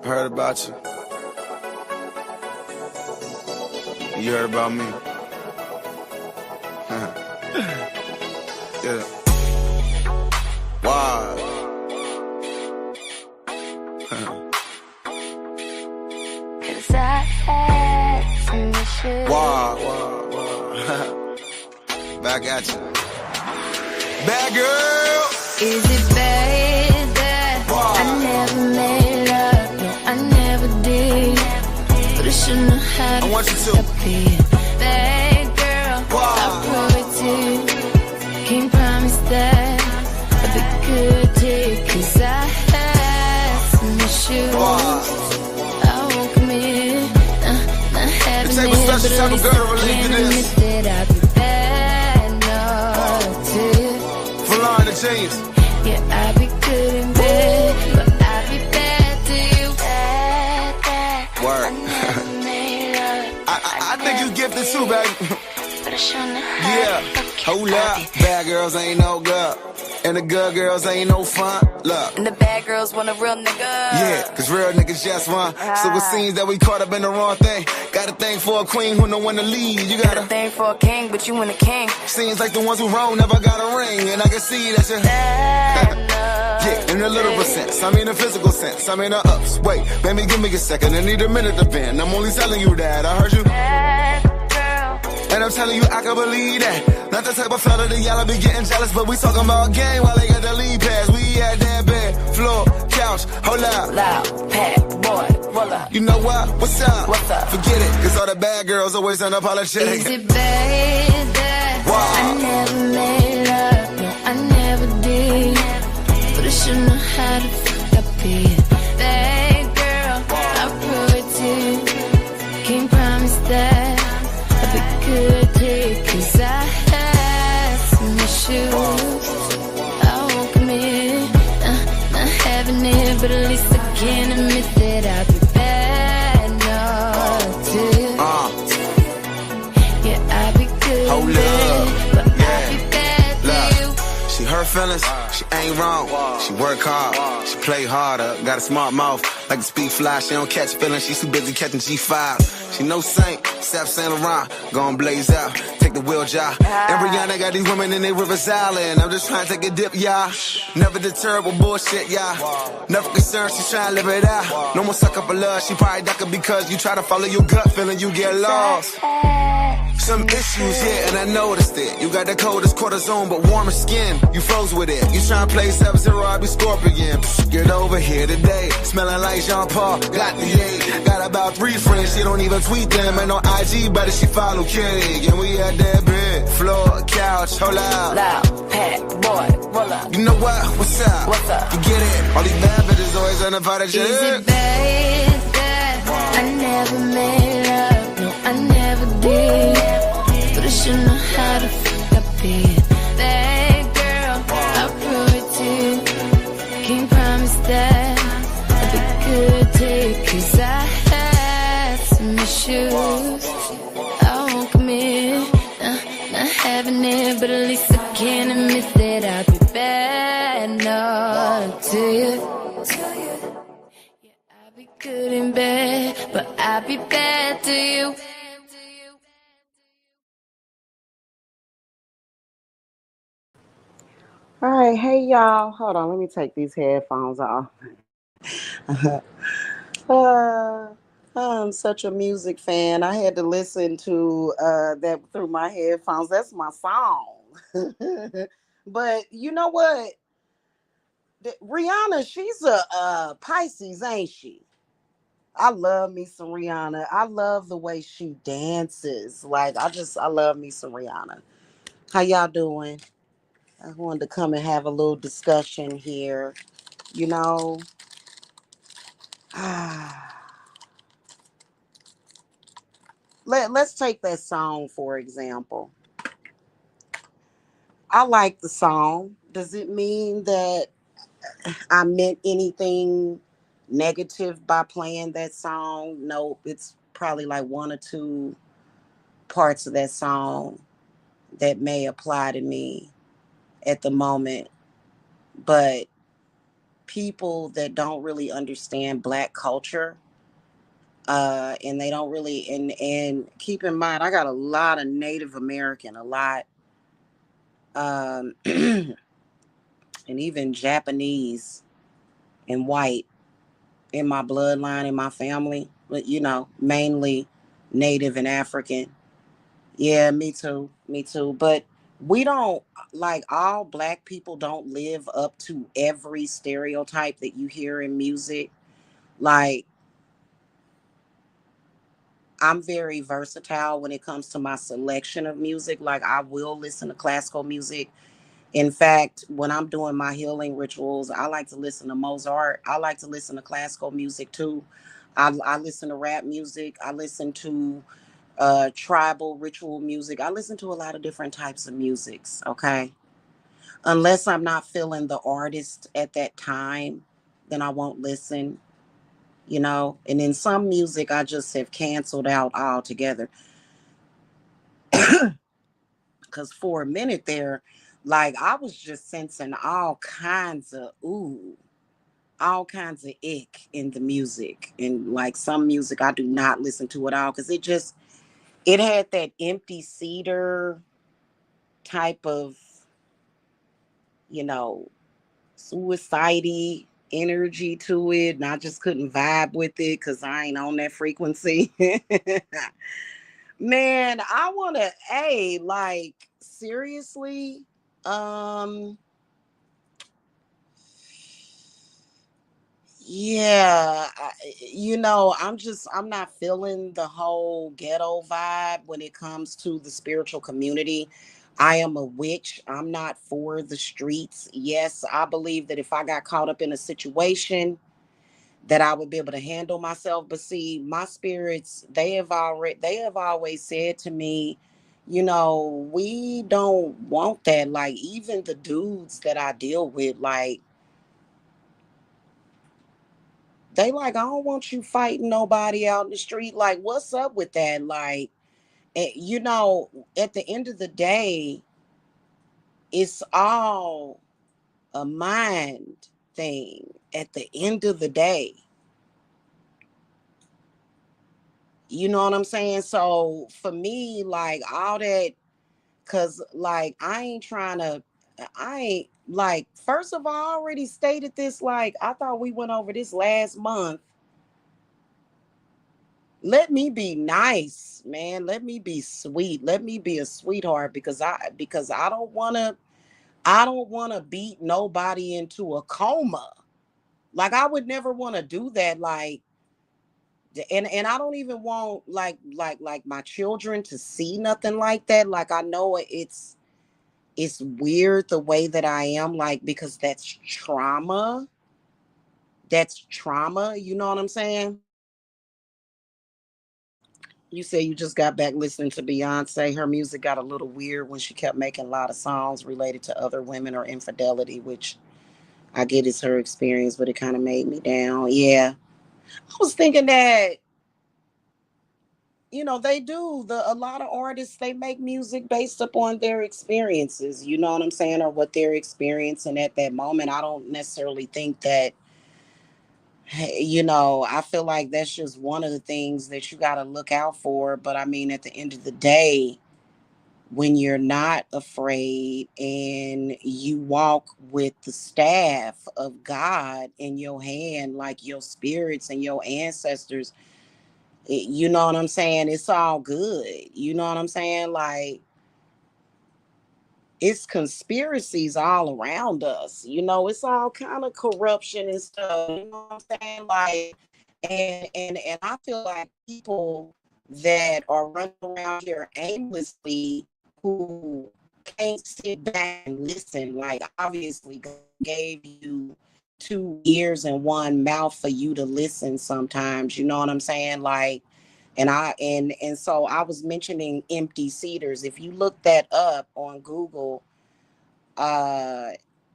Heard about you. You heard about me. Yeah. Wow. Cause I had some issues. Wow. Back at you. Bad girl. Is it bad that I never made up? No, I never did. But I should know how to I want you to. stop being bad girl. I'll prove it to you. Can't promise that I'll be good to you. Cause I had some issues. I won't commit. Not having it, but at least I can't admit that I'll be bad enough to you. James. Yeah, I'll be good in bed, but I'll be bad to you. Bad. Word. I think you gifted too, baby. But I sure know how. Yeah. Hold up. Bad girls ain't no good. And the good girls ain't no fun. Look. And the bad girls want a real nigga. Yeah, cause real niggas just one. So it seems that we caught up in the wrong thing. Got a thing for a queen who know when to lead. You got a thing for a king, but you ain't a king. Seems like the ones who wrong never got a ring. And I can see that you're yeah, in a literal sense. I mean a physical sense. I mean a ups. Wait, baby, give me a second. I need a minute to bend. I'm only telling you that. I heard you. And I'm telling you, I can believe that. Not the type of fella that y'all be getting jealous, but we talking about game while they got the lead pass. We at that bed, floor, couch, hold up. Loud, pack, boy, roll up. You know what? What's up? What's up? Forget it, cause all the bad girls always unapologetic. Is it bad that I never made up? No, I never did. But I should know how to fuck up being bad girl. I'll prove it to you. Can't promise that I'll be good to you. Cause I had some issues. I won't commit. Not having it, but at least I can admit that I'll be bad enough to you. Yeah, I'll be good. Hold up. But I'll be bad to you. She hurt feelings, she ain't wrong. She work hard, she play harder. Got a smart mouth, like a speed fly. She don't catch feelings, she's too busy catching G5. She no saint, Sap Saint Laurent, gon' blaze out, take the wheel job. And Rihanna got these women in their Rivers Island. I'm just trying to take a dip, y'all. Never deterred with bullshit, y'all. Never concerned, she trying to live it out. No more suck up a love, she probably ducking because you try to follow your gut feeling, you get lost. Some issues, yeah, and I noticed it. You got the coldest cortisone, but warmer skin. You froze with it. You tryna play Sub-Zero, I be Scorpion. Get over here today, smelling like Jean-Paul. Got the A, got about 3 friends. She don't even tweet them, ain't no IG, but she follow Kitty. And we at that bed, floor, couch, hold out. Loud, pack, boy, roll up. You know what? What's up? What's up? You get it? All these bad bitches always unapologetic. Is it bad that I never made up? No, I never did. But I should know how to fuck up being that girl. I'll prove it to you. Can't promise that I'll be good to you. Cause I had some issues. I won't commit. Not having it, but at least I can admit that I'll be bad enough to you. Yeah, I'll be good in bed, but I'll be bad to you. All right, hey y'all. Hold on, let me take these headphones off. I'm such a music fan. I had to listen to that through my headphones. That's my song. But you know what? Rihanna, she's a Pisces, ain't she? I love me some Rihanna. I love the way she dances. Like, I love me some Rihanna. How y'all doing? I wanted to come and have a little discussion here. You know, let's take that song, for example. I like the song. Does it mean that I meant anything negative by playing that song? No, it's probably like 1 or 2 parts of that song that may apply to me at the moment. But people that don't really understand Black culture. And they don't really, and keep in mind, I got a lot of Native American, a lot, and even Japanese and white in my bloodline, in my family, but mainly Native and African. Yeah, me too. Me too. But we don't, like, all Black people don't live up to every stereotype that you hear in music. Like, I'm very versatile when it comes to my selection of music. Like, I will listen to classical music. In fact, when I'm doing my healing rituals, I like to listen to Mozart. I like to listen to classical music too. I listen to rap music. I listen to tribal ritual music. I listen to a lot of different types of musics, okay? Unless I'm not feeling the artist at that time, then I won't listen. And in some music, I just have canceled out altogether. Because for a minute there, like, I was just sensing all kinds of all kinds of ick in the music. And like some music I do not listen to at all because it had that empty cedar type of, you know, suicide energy to it. And I just couldn't vibe with it because I ain't on that frequency. Man, I wanna, hey, like, seriously. Um Yeah, I'm not feeling the whole ghetto vibe when it comes to the spiritual community. I am a witch. I'm not for the streets. Yes, I believe that if I got caught up in a situation that I would be able to handle myself. But see, my spirits, they have always said to me, we don't want that. Like, even the dudes that I deal with, like, they like, I don't want you fighting nobody out in the street. Like, what's up with that? Like, at the end of the day, it's all a mind thing. At the end of the day, you know what I'm saying? So for me, like, all that, cause like, I ain't like, first of all, I already stated this. Like, I thought we went over this last month. Let me be nice, man. Let me be sweet. Let me be a sweetheart because I don't want to beat nobody into a coma. Like, I would never want to do that. Like, and I don't even want, like my children to see nothing like that. Like, I know it's weird the way that I am, like, because that's trauma. That's trauma, you know what I'm saying? You say you just got back listening to Beyonce. Her music got a little weird when she kept making a lot of songs related to other women or infidelity, which I get is her experience, but it kind of made me down. Yeah. I was thinking that, they do, a lot of artists, they make music based upon their experiences, you know what I'm saying, or what they're experiencing at that moment. I don't necessarily think that, hey, I feel like that's just one of the things that you got to look out for. But I mean, at the end of the day, when you're not afraid and you walk with the staff of God in your hand, like your spirits and your ancestors, you know what I'm saying? It's all good. You know what I'm saying? Like, it's conspiracies all around us. It's all kind of corruption and stuff. You know what I'm saying? Like, and I feel like people that are running around here aimlessly, who can't sit back and listen. Like, obviously God gave you two ears and one mouth for you to listen sometimes. You know what I'm saying? Like, and so I was mentioning empty cedars. If you look that up on Google, uh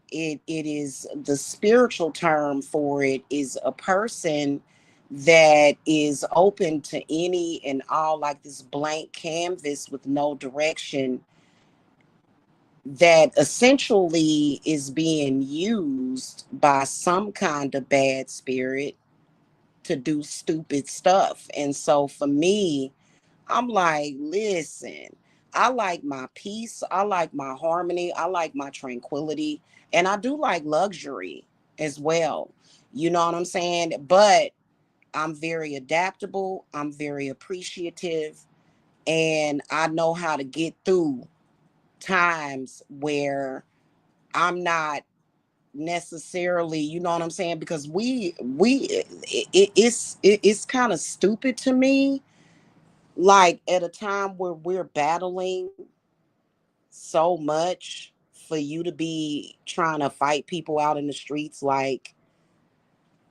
it is, the spiritual term for it is a person that is open to any and all, like this blank canvas with no direction, that essentially is being used by some kind of bad spirit to do stupid stuff. And so for me, I'm like, listen, I like my peace, I like my harmony, I like my tranquility, and I do like luxury as well. You know what I'm saying? But I'm very adaptable, I'm very appreciative, and I know how to get through times where I'm not necessarily, you know what I'm saying? Because it's kind of stupid to me, like at a time where we're battling so much, for you to be trying to fight people out in the streets, like,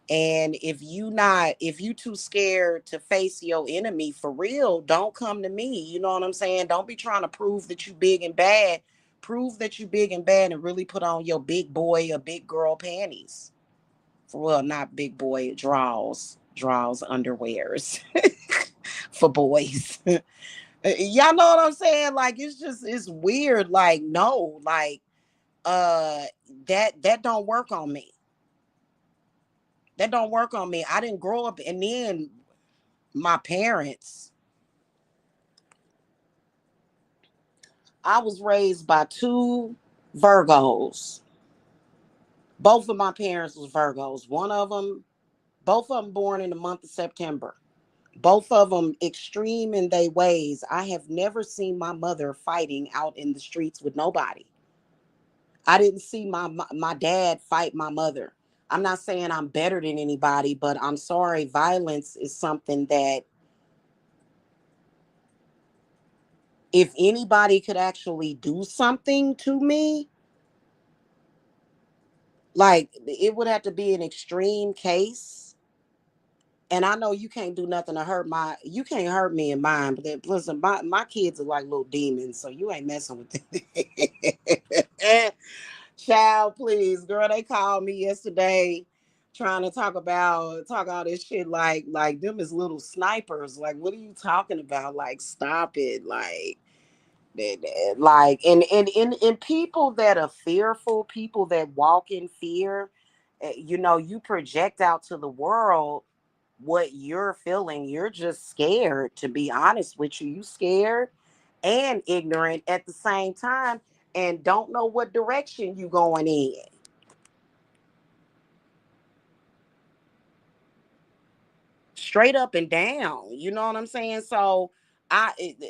and if you too scared to face your enemy for real, don't come to me. You know what I'm saying? Don't be trying to prove that you big and bad. Prove that you big and bad and really put on your big boy or big girl panties. For, well, not big boy draws underwears for boys. Y'all know what I'm saying? Like, it's weird. Like, no, like, uh that don't work on me. That don't work on me. I didn't grow up, and then my parents, I was raised by two Virgos. Both of my parents was Virgos. Both of them born in the month of September. Both of them extreme in their ways. I have never seen my mother fighting out in the streets with nobody. I didn't see my dad fight my mother. I'm not saying I'm better than anybody, but I'm sorry, violence is something that if anybody could actually do something to me, like it would have to be an extreme case. And I know you can't do nothing to you can't hurt me in mine, but listen, my kids are like little demons, so you ain't messing with them. Child, please, girl, they called me yesterday trying to talk all this shit like them is little snipers. Like, what are you talking about? Like, stop it. Like and people that are fearful, people that walk in fear, you know, you project out to the world what you're feeling. You're just scared, to be honest with you. You scared and ignorant at the same time, and don't know what direction you going in. Straight up and down. You know what I'm saying? So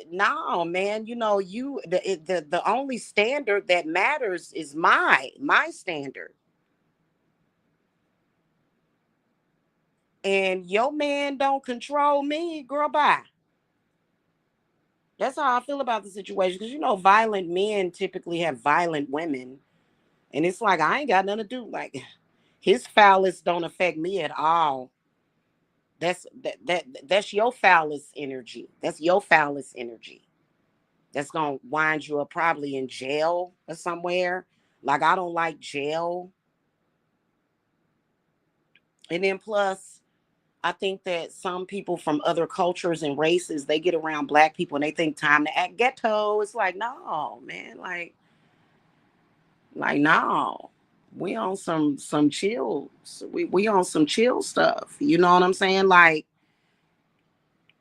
no, man, you know, the only standard that matters is my standard. And your man don't control me, girl, bye. That's how I feel about the situation. Because, you know, violent men typically have violent women. And it's like, I ain't got nothing to do. Like, his phallus don't affect me at all. That's your phallus energy. That's your phallus energy. That's gonna wind you up probably in jail or somewhere. Like, I don't like jail. And then plus, I think that some people from other cultures and races, they get around black people and they think time to act ghetto. It's like, no, man, like no. We on some chill. We on some chill stuff. You know what I'm saying? Like,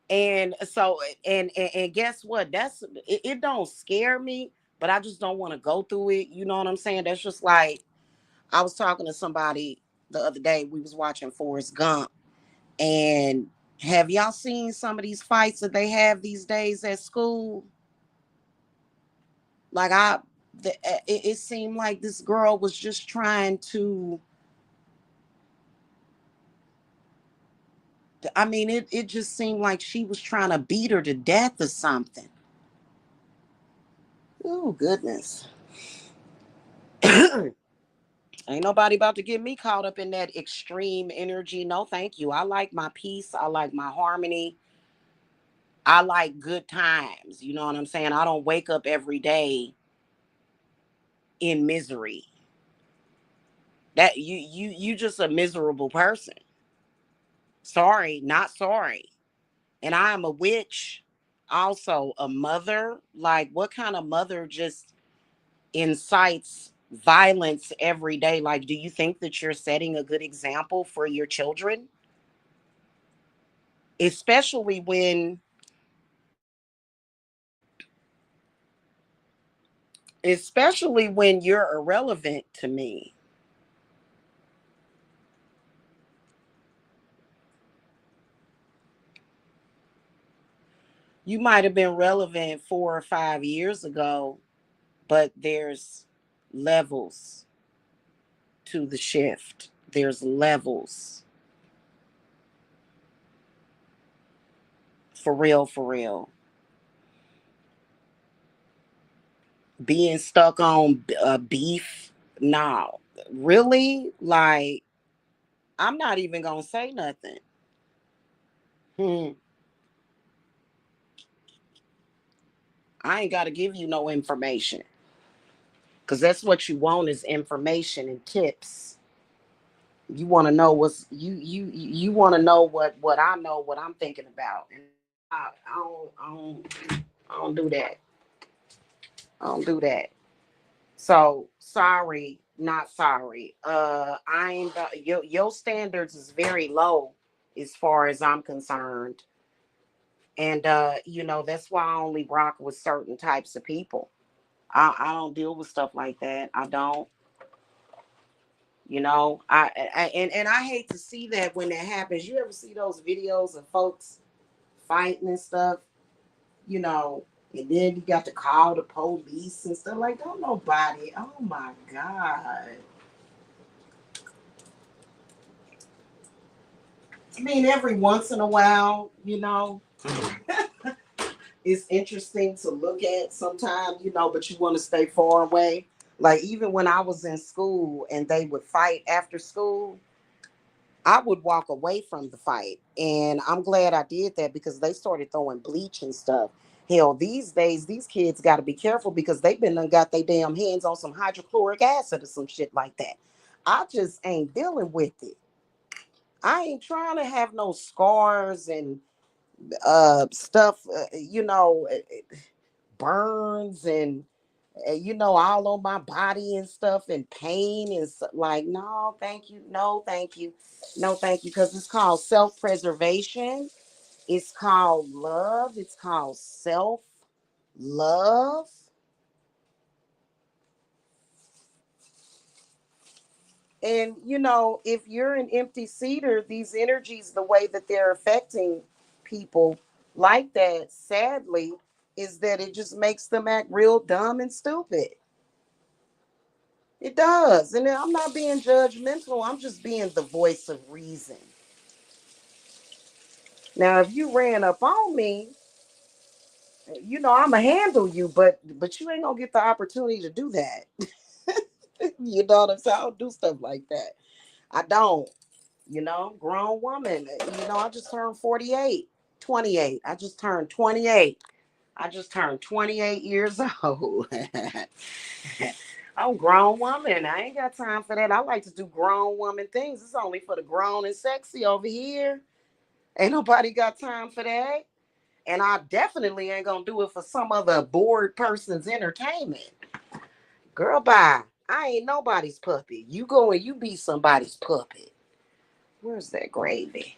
and so and guess what? It don't scare me, but I just don't want to go through it. You know what I'm saying? That's just like, I was talking to somebody the other day. We was watching Forrest Gump, and have y'all seen some of these fights that they have these days at school? Like, it seemed like this girl was just trying to. I mean, it just seemed like she was trying to beat her to death or something. Oh goodness. Ain't nobody about to get me caught up in that extreme energy. No, thank you. I like my peace. I like my harmony. I like good times. You know what I'm saying? I don't wake up every day in misery. That you just a miserable person. Sorry, not sorry. And I am a witch, also a mother. Like, what kind of mother just incites violence every day, like, do you think that you're setting a good example for your children? Especially when you're irrelevant to me. You might have been relevant 4 or 5 years ago, but there's levels to the shift. There's levels. For real, for real. Being stuck on beef, no. Really? Like, I'm not even going to say nothing. Hmm. I ain't got to give you no information. Because that's what you want is information and tips. You want to know you want to know what I know, what I'm thinking about. And I don't do that. I don't do that. So sorry, not sorry. I ain't your standards is very low as far as I'm concerned. And that's why I only rock with certain types of people. I don't deal with stuff like that. I don't. And I hate to see that when that happens. You ever see those videos of folks fighting and stuff? You know, and then you got to call the police and stuff. Like, don't nobody. Oh my God. I mean, every once in a while, it's interesting to look at sometimes, but you want to stay far away. Like, even when I was in school and they would fight after school, I would walk away from the fight. And I'm glad I did that because they started throwing bleach and stuff. Hell, these days, these kids got to be careful because they've been done got their damn hands on some hydrochloric acid or some shit like that. I just ain't dealing with it. I ain't trying to have no scars and stuff, burns and all on my body and stuff and pain and like, no, thank you, no, thank you, no, thank you, because it's called self-preservation. It's called love. It's called self-love. And if you're an empty seater, these energies, the way that they're affecting people like that, sadly, is that it just makes them act real dumb and stupid. It does. And I'm not being judgmental. I'm just being the voice of reason. Now, if you ran up on me, I'ma handle you, but you ain't gonna get the opportunity to do that. You know what I'm saying? I don't do stuff like that. I don't. Grown woman. I just turned 48, 28. I just turned 28. I just turned 28 years old. I'm a grown woman. I ain't got time for that. I like to do grown woman things. It's only for the grown and sexy over here. Ain't nobody got time for that. And I definitely ain't gonna do it for some other bored person's entertainment. Girl, bye. I ain't nobody's puppy. You go and you be somebody's puppet. Where's that gravy?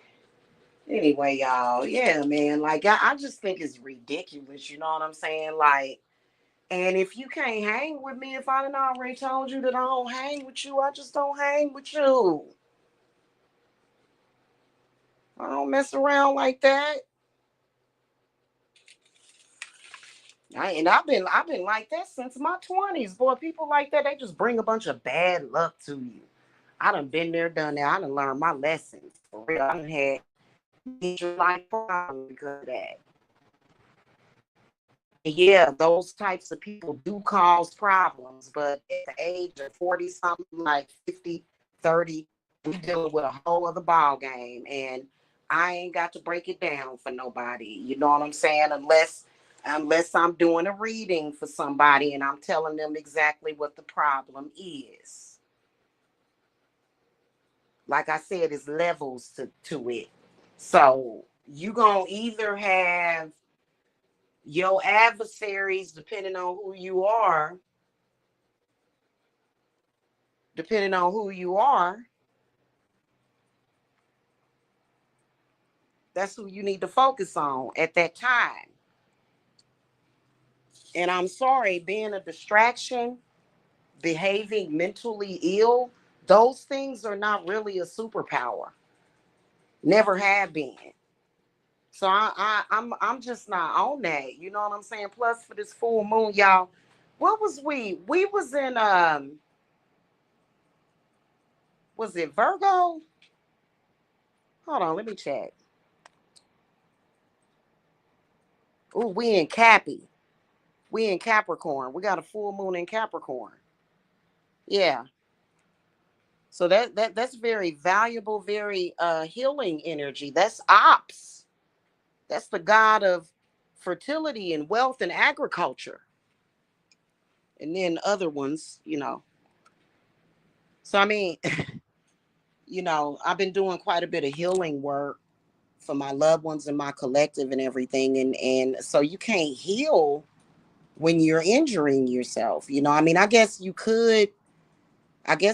Anyway, y'all, yeah, man. Like, I just think it's ridiculous. You know what I'm saying? Like, and if you can't hang with me, if I done already told you that I don't hang with you, I just don't hang with you. I don't mess around like that. I've been like that since my 20s. Boy, people like that, they just bring a bunch of bad luck to you. I done been there, done that. I done learned my lessons. For real. I done had major life problems because of that. And yeah, those types of people do cause problems, but at the age of 40 something, like 50, 30, we dealing with a whole other ball game. And I ain't got to break it down for nobody. You know what I'm saying? Unless I'm doing a reading for somebody and I'm telling them exactly what the problem is. Like I said, it's levels to it. So you gonna either have your adversaries, depending on who you are, depending on who you are, that's who you need to focus on at that time. And I'm sorry, being a distraction, behaving mentally ill, those things are not really a superpower. Never have been. So I'm just not on that. You know what I'm saying? Plus for this full moon, y'all, what was we? We was in was it Virgo? Hold on, let me check. Ooh, we in Cappy. We in Capricorn. We got a full moon in Capricorn. Yeah. So that's very valuable, very healing energy. That's ops. That's the god of fertility and wealth and agriculture. And then other ones, you know. So I mean, I've been doing quite a bit of healing work for my loved ones and my collective and everything. And so you can't heal when you're injuring yourself. I mean, I guess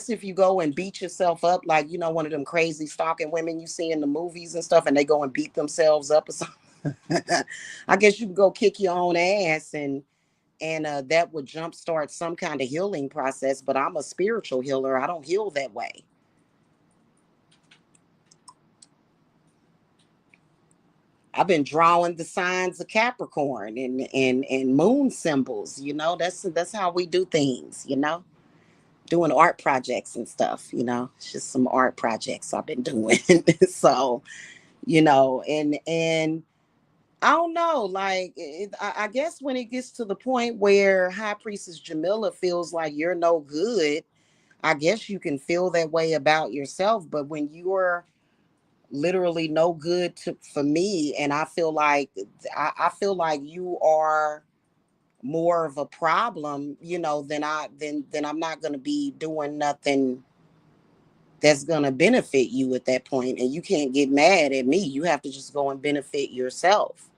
if you go and beat yourself up, like, one of them crazy stalking women you see in the movies and stuff, and they go and beat themselves up or something. I guess you can go kick your own ass and that would jumpstart some kind of healing process. But I'm a spiritual healer. I don't heal that way. I've been drawing the signs of Capricorn and moon symbols. That's how we do things. Doing art projects and stuff. It's just some art projects I've been doing. So and I don't know, like I guess when it gets to the point where High Priestess Jamila feels like you're no good, I guess you can feel that way about yourself. But when you're literally no good for me, and I feel like you are more of a problem, then I'm not gonna be doing nothing that's gonna benefit you at that point. And you can't get mad at me. You have to just go and benefit yourself.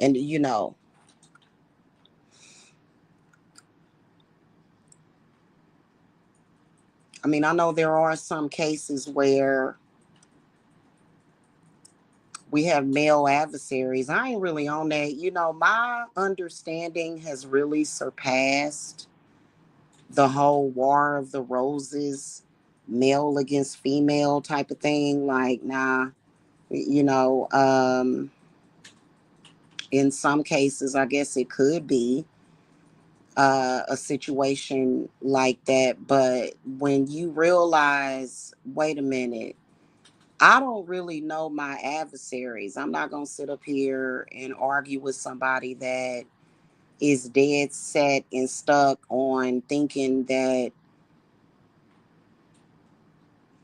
And I mean, I know there are some cases where we have male adversaries. I ain't really on that. My understanding has really surpassed the whole War of the Roses, male against female type of thing. Like, nah, you know, um, in some cases, I guess it could be a situation like that. But when you realize, wait a minute, I don't really know my adversaries. I'm not going to sit up here and argue with somebody that is dead set and stuck on thinking that,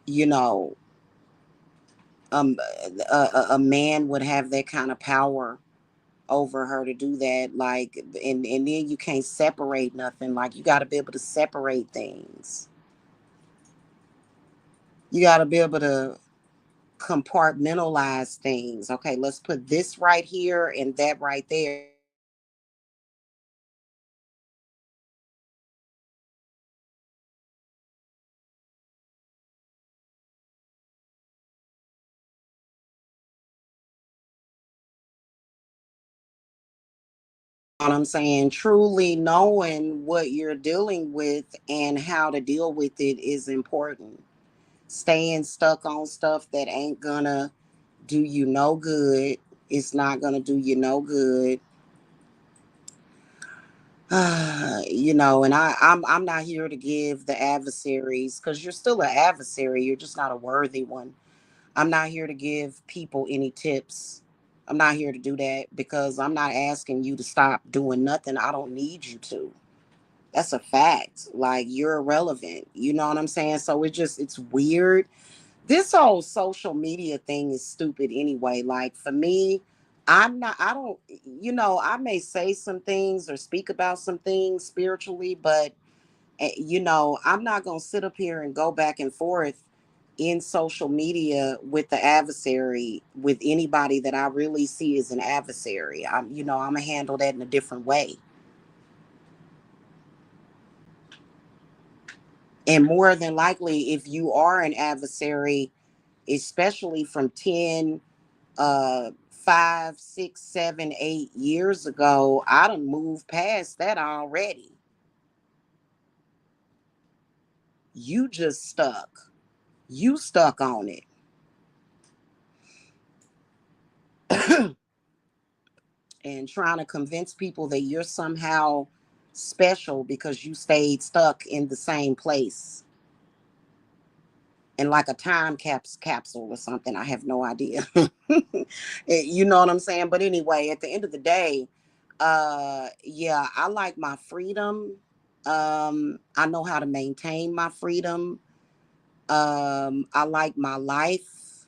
you know, um, a man would have that kind of power over her to do that. Like, and then you can't separate nothing. Like, you got to be able to separate things. You got to be able to compartmentalize things. Okay, let's put this right here and that right there. What I'm saying, truly knowing what you're dealing with and how to deal with it is important. Staying stuck on stuff that ain't gonna do you no good. It's not gonna do you no good. And I'm not here to give the adversaries, because you're still an adversary. You're just not a worthy one. I'm not here to give people any tips. I'm not here to do that, because I'm not asking you to stop doing nothing. I don't need you to. That's a fact. Like, you're irrelevant. You know what I'm saying? So it's weird. This whole social media thing is stupid anyway. Like, for me, I don't, I may say some things or speak about some things spiritually, but, I'm not going to sit up here and go back and forth in social media with the adversary, with anybody that I really see as an adversary. I'm going to handle that in a different way. And more than likely, if you are an adversary, especially from 10, 5, 6, 7, 8 years ago, I done moved past that already. You just stuck. You stuck on it. And trying to convince people that you're somehow special because you stayed stuck in the same place in like a time capsule or something. I have no idea. You know what I'm saying? But anyway, at the end of the day, yeah, I like my freedom. I know how to maintain my freedom. I like my life.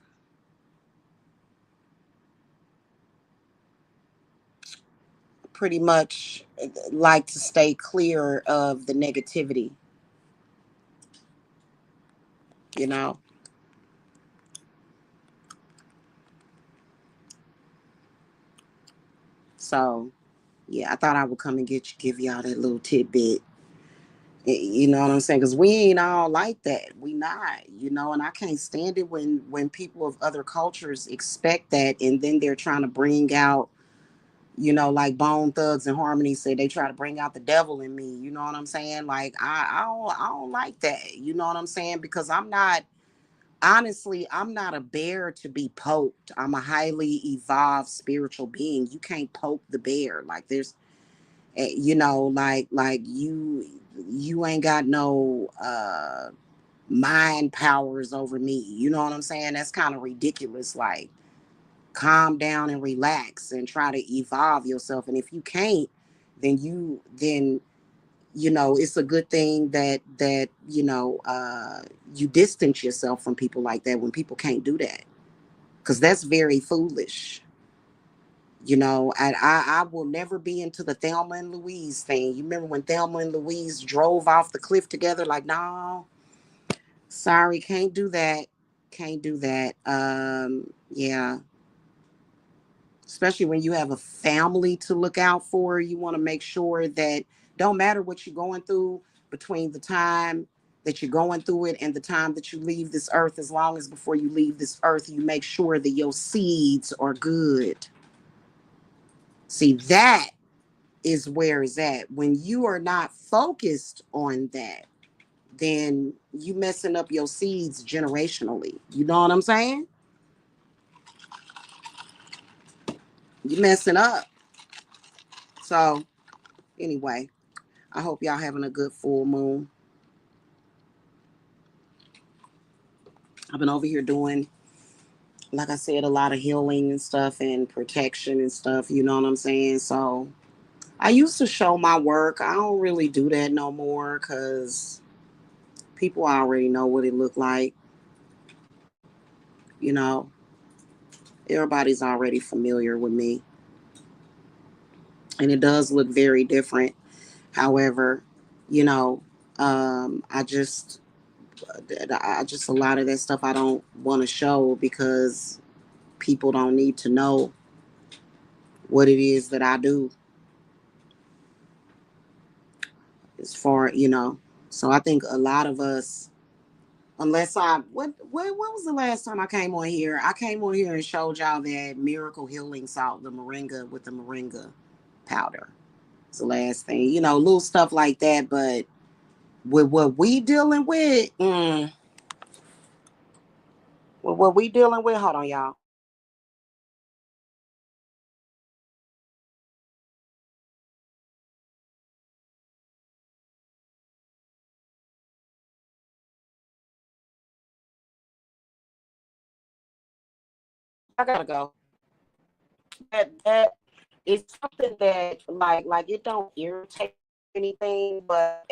Pretty much like to stay clear of the negativity, you know. So yeah, I thought I would come and give y'all that little tidbit. You know what I'm saying? Because we ain't all like that. We not, you know. And I can't stand it when people of other cultures expect that, and then they're trying to bring out, you know, like Bone Thugs and Harmony said, they try to bring out the devil in me. You know what I'm saying? Like I don't like that. You know what I'm saying? Because I'm not, honestly, I'm not a bear to be poked. I'm a highly evolved spiritual being. You can't poke the bear. Like there's, you know, like you ain't got no mind powers over me. You know what I'm saying? That's kind of ridiculous. Like calm down and relax and try to evolve yourself. And if you can't, then you know, it's a good thing that you know, you distance yourself from people like that when people can't do that, because that's very foolish. You know, I will never be into the Thelma and Louise thing. You remember when Thelma and Louise drove off the cliff together? Like, no, sorry, can't do that. Can't do that. Yeah. Especially when you have a family to look out for, you want to make sure that don't matter what you're going through between the time that you're going through it and the time that you leave this earth, as long as before you leave this earth, you make sure that your seeds are good. See, that is where it's at. When you are not focused on that, then you messing up your seeds generationally. You know what I'm saying? You messing up. So anyway, I hope y'all having a good full moon. I've been over here doing, like I said, a lot of healing and stuff and protection and stuff. You know what I'm saying? So I used to show my work. I don't really do that no more because people already know what it looked like. You know, everybody's already familiar with me. And it does look very different. However, you know, I just, a lot of that stuff I don't want to show because people don't need to know what it is that I do as far, you know. So I think a lot of us, unless what was the last time I came on here? I came on here and showed y'all that miracle healing salt, the moringa with the moringa powder. It's the last thing, you know, little stuff like that. But with what we dealing with, with what we dealing with, hold on, y'all. I gotta go. That is something that like it don't irritate anything, but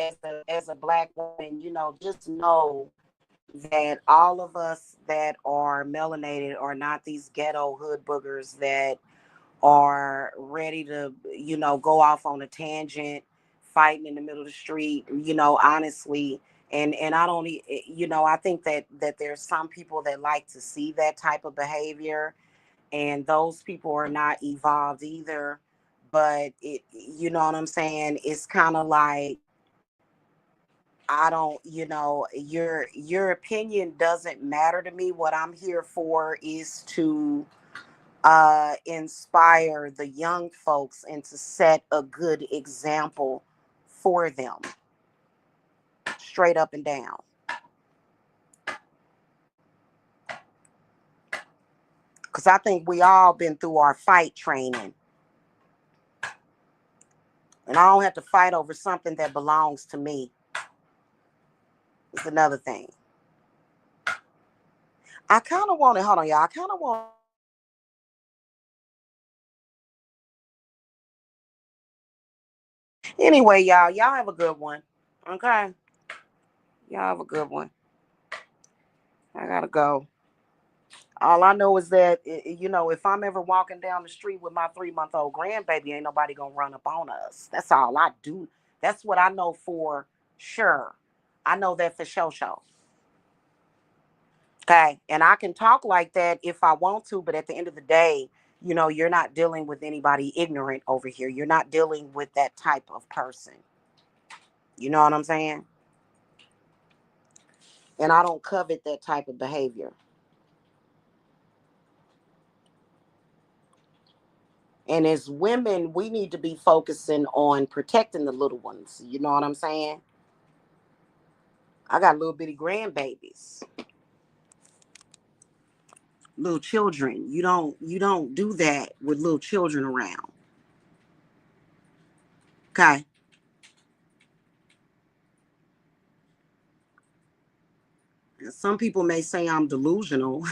as a black woman, you know, just know that all of us that are melanated are not these ghetto hood boogers that are ready to, you know, go off on a tangent, fighting in the middle of the street, you know, honestly. And I don't, you know, I think that there's some people that like to see that type of behavior, and those people are not evolved either. But it, you know what I'm saying? It's kind of like I don't, your opinion doesn't matter to me. What I'm here for is to inspire the young folks and to set a good example for them, straight up and down. Because I think we all been through our fight training. And I don't have to fight over something that belongs to me. It's another thing. I kind of want to, hold on, y'all. I kind of want. Anyway, y'all have a good one. Okay? Y'all have a good one. I gotta go. All I know is that, if I'm ever walking down the street with my 3-month-old grandbaby, ain't nobody gonna run up on us. That's all I do. That's what I know for sure. I know that for sure. Okay. And I can talk like that if I want to, but at the end of the day, you're not dealing with anybody ignorant over here. You're not dealing with that type of person. You know what I'm saying? And I don't covet that type of behavior. And as women, we need to be focusing on protecting the little ones. You know what I'm saying? I got little bitty grandbabies, little children. You don't do that with little children around. Okay. Some people may say I'm delusional.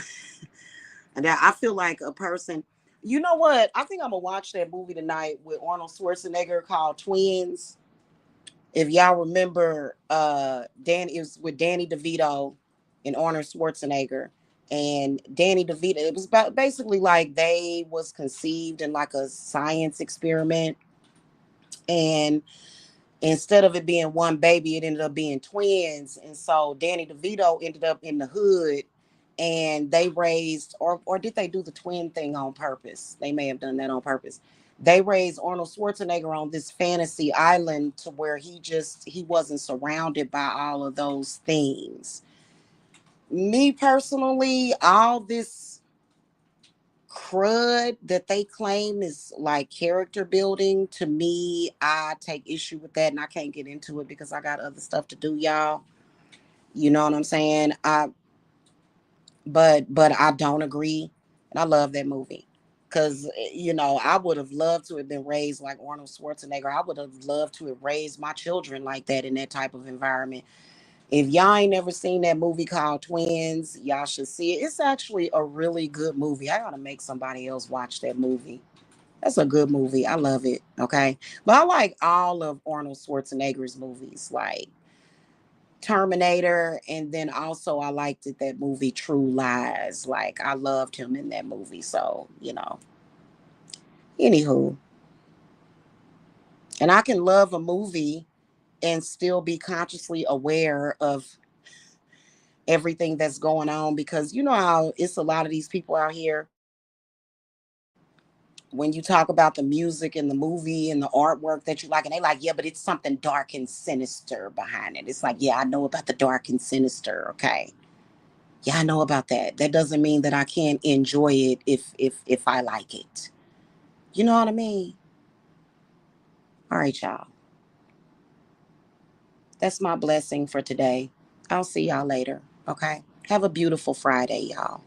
And that I feel like a person, you know what? I think I'm gonna watch that movie tonight with Arnold Schwarzenegger called Twins. If y'all remember, it was with Danny DeVito and Arnold Schwarzenegger. And Danny DeVito, it was about basically like they was conceived in like a science experiment. And instead of it being one baby, it ended up being twins. And so Danny DeVito ended up in the hood, and they raised, or did they do the twin thing on purpose? They may have done that on purpose. They raised Arnold Schwarzenegger on this fantasy island to where he wasn't surrounded by all of those things. Me personally, all this crud that they claim is like character building, to me, I take issue with that, and I can't get into it because I got other stuff to do, y'all. You know what I'm saying? But I don't agree, and I love that movie because I would have loved to have been raised like Arnold Schwarzenegger. I would have loved to have raised my children like that in that type of environment. If y'all ain't never seen that movie called Twins, y'all should see it. It's actually a really good movie. I gotta make somebody else watch that movie. That's a good movie. I love it. Okay. But I like all of Arnold Schwarzenegger's movies, like Terminator. And then also I liked that movie True Lies. Like I loved him in that movie. So, anywho. And I can love a movie and still be consciously aware of everything that's going on, because you know how it's a lot of these people out here, when you talk about the music and the movie and the artwork that you like, and they like, yeah, but it's something dark and sinister behind it. It's like, yeah, I know about the dark and sinister. Okay. Yeah, I know about that. That doesn't mean that I can't enjoy it if I like it. You know what I mean? All right, y'all. That's my blessing for today. I'll see y'all later. Okay. Have a beautiful Friday, y'all.